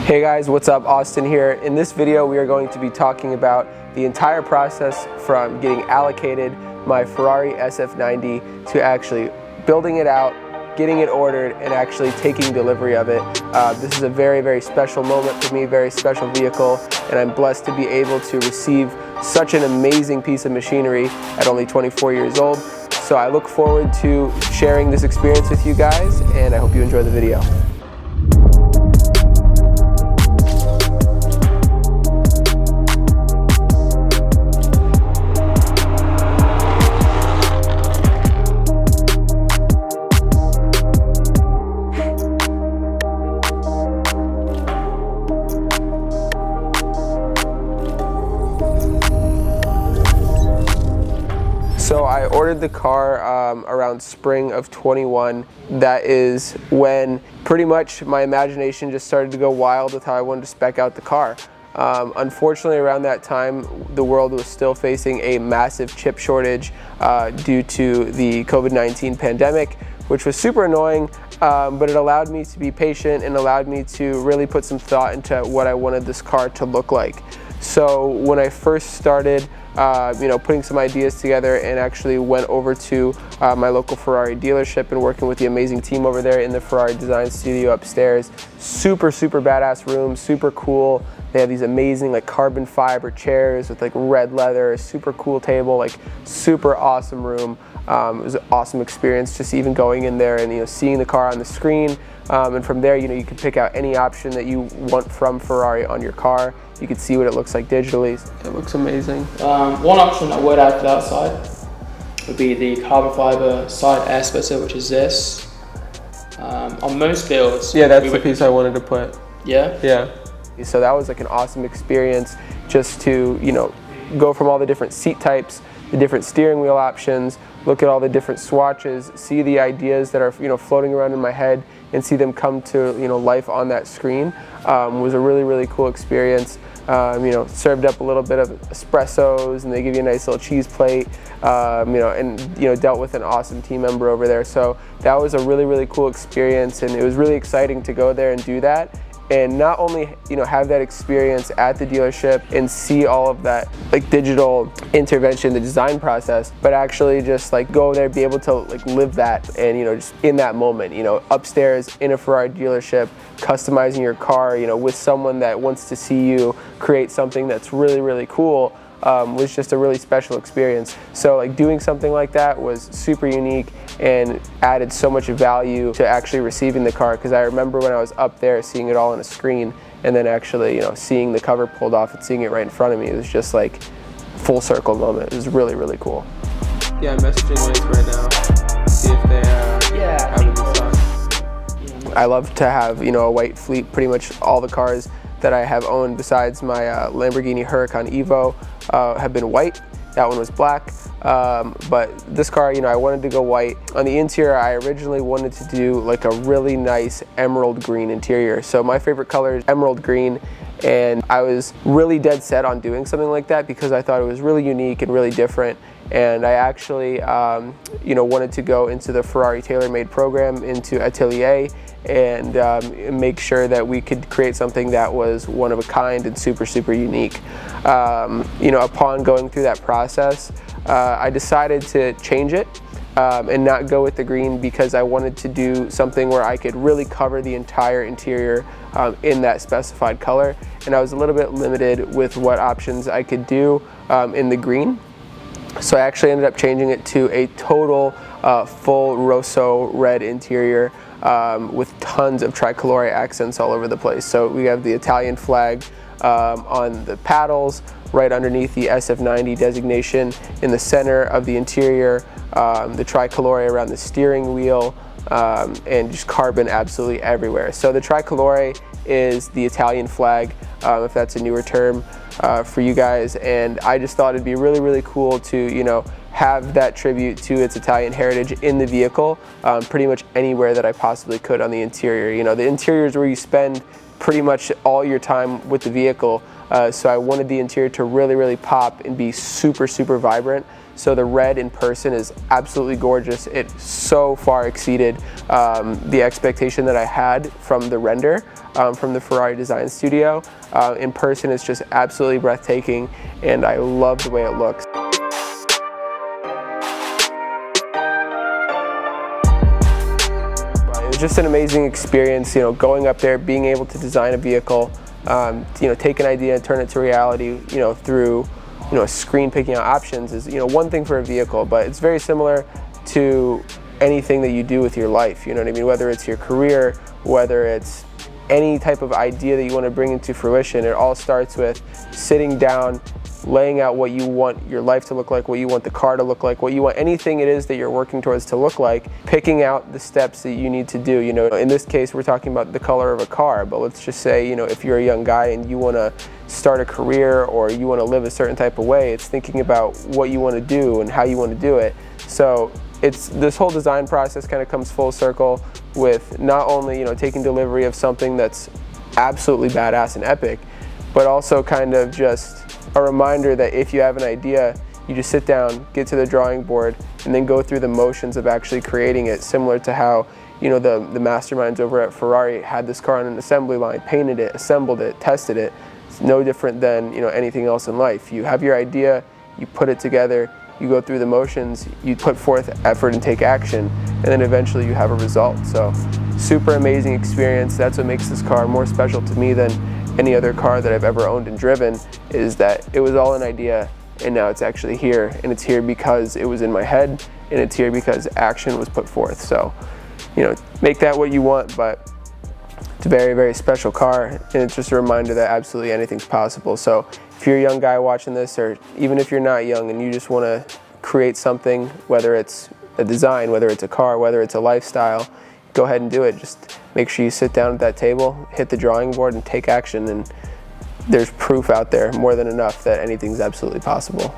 Hey guys, what's up? Austin here. In this video we are going to be talking about the entire process from getting allocated my Ferrari SF90 to actually building it out, getting it ordered, and actually taking delivery of it. This is a very, very special moment for me, very special vehicle, and I'm blessed to be able to receive such an amazing piece of machinery at only 24 years old. So I look forward to sharing this experience with you guys, and I hope you enjoy the video. So I ordered the car around spring of 21. That is when pretty much my imagination just started to go wild with how I wanted to spec out the car. Unfortunately, around that time, the world was still facing a massive chip shortage due to the COVID-19 pandemic, which was super annoying, but it allowed me to be patient and allowed me to really put some thought into what I wanted this car to look like. So when I first started putting some ideas together and actually went over to my local Ferrari dealership and working with the amazing team over there in the Ferrari design studio upstairs. Super badass room, super cool. They have these amazing like carbon fiber chairs with like red leather, super cool table, like super awesome room. It was an awesome experience just even going in there and seeing the car on the screen. And from there, you can pick out any option that you want from Ferrari on your car. You can see what it looks like digitally. It looks amazing. One option I would add for that side would be the carbon fiber side air splitter, which is this. On most builds, yeah, that's the piece I wanted to put. Yeah? Yeah. So that was like an awesome experience just to, go from all the different seat types, the different steering wheel options, look at all the different swatches, see the ideas that are, floating around in my head and see them come to, life on that screen. Was a really cool experience. Served up a little bit of espressos, and they give you a nice little cheese plate, and dealt with an awesome team member over there. So that was a really cool experience, and it was really exciting to go there and do that. And not only have that experience at the dealership and see all of that like digital intervention, the design process, but actually just like go there, be able to like live that and just in that moment, upstairs in a Ferrari dealership, customizing your car, with someone that wants to see you create something that's really cool. Was just a really special experience. So like doing something like that was super unique and added so much value to actually receiving the car, because I remember when I was up there seeing it all on a screen and then actually seeing the cover pulled off and seeing it right in front of me. It was just like full circle moment. It was really cool. Yeah, I'm messaging Lance right now. See if they have it in stock. I love to have a white fleet. Pretty much all the cars that I have owned besides my Lamborghini Huracan Evo have been white. That one was black, but this car, I wanted to go white. On the interior, I originally wanted to do like a really nice emerald green interior. So my favorite color is emerald green, and I was really dead set on doing something like that because I thought it was really unique and really different. And I actually, wanted to go into the Ferrari TaylorMade program, into Atelier, and make sure that we could create something that was one of a kind and super unique. Upon going through that process, I decided to change it and not go with the green because I wanted to do something where I could really cover the entire interior in that specified color. And I was a little bit limited with what options I could do in the green. So I actually ended up changing it to a total full Rosso red interior with tons of tricolore accents all over the place. So we have the Italian flag on the paddles, right underneath the SF90 designation in the center of the interior, the tricolore around the steering wheel, and just carbon absolutely everywhere. So the tricolore is the Italian flag, if that's a newer term for you guys, and I just thought it'd be really cool to have that tribute to its Italian heritage in the vehicle, pretty much anywhere that I possibly could on the interior. The interior is where you spend pretty much all your time with the vehicle, so I wanted the interior to really pop and be super vibrant. So the red in person is absolutely gorgeous. It so far exceeded the expectation that I had from the render from the Ferrari design studio. In person, it's just absolutely breathtaking, and I love the way it looks. It was just an amazing experience, you know, going up there, being able to design a vehicle, you know, take an idea and turn it to reality, you know, through, you know, a screen picking out options is, you know, one thing for a vehicle, but it's very similar to anything that you do with your life, you know what I mean? Whether it's your career, whether it's any type of idea that you want to bring into fruition, it all starts with sitting down, laying out what you want your life to look like, what you want the car to look like, what you want anything it is that you're working towards to look like, picking out the steps that you need to do. You know, in this case, we're talking about the color of a car, but let's just say, you know, if you're a young guy and you want to start a career or you want to live a certain type of way, it's thinking about what you want to do and how you want to do it. So it's this whole design process kind of comes full circle with not only, you know, taking delivery of something that's absolutely badass and epic, but also kind of just a reminder that if you have an idea, you just sit down, get to the drawing board, and then go through the motions of actually creating it, similar to how, you know, the masterminds over at Ferrari had this car on an assembly line, painted it, assembled it, tested it. It's no different than, you know, anything else in life. You have your idea, you put it together, you go through the motions, you put forth effort and take action, and then eventually you have a result. So super amazing experience. That's what makes this car more special to me than any other car that I've ever owned and driven, is that it was all an idea and now it's actually here, and it's here because it was in my head, and it's here because action was put forth. So, you know, make that what you want, but it's a very, very special car, and it's just a reminder that absolutely anything's possible. So if you're a young guy watching this, or even if you're not young and you just want to create something, whether it's a design, whether it's a car, whether it's a lifestyle, go ahead and do it. Just make sure you sit down at that table, hit the drawing board, and take action. And there's proof out there, more than enough, that anything's absolutely possible.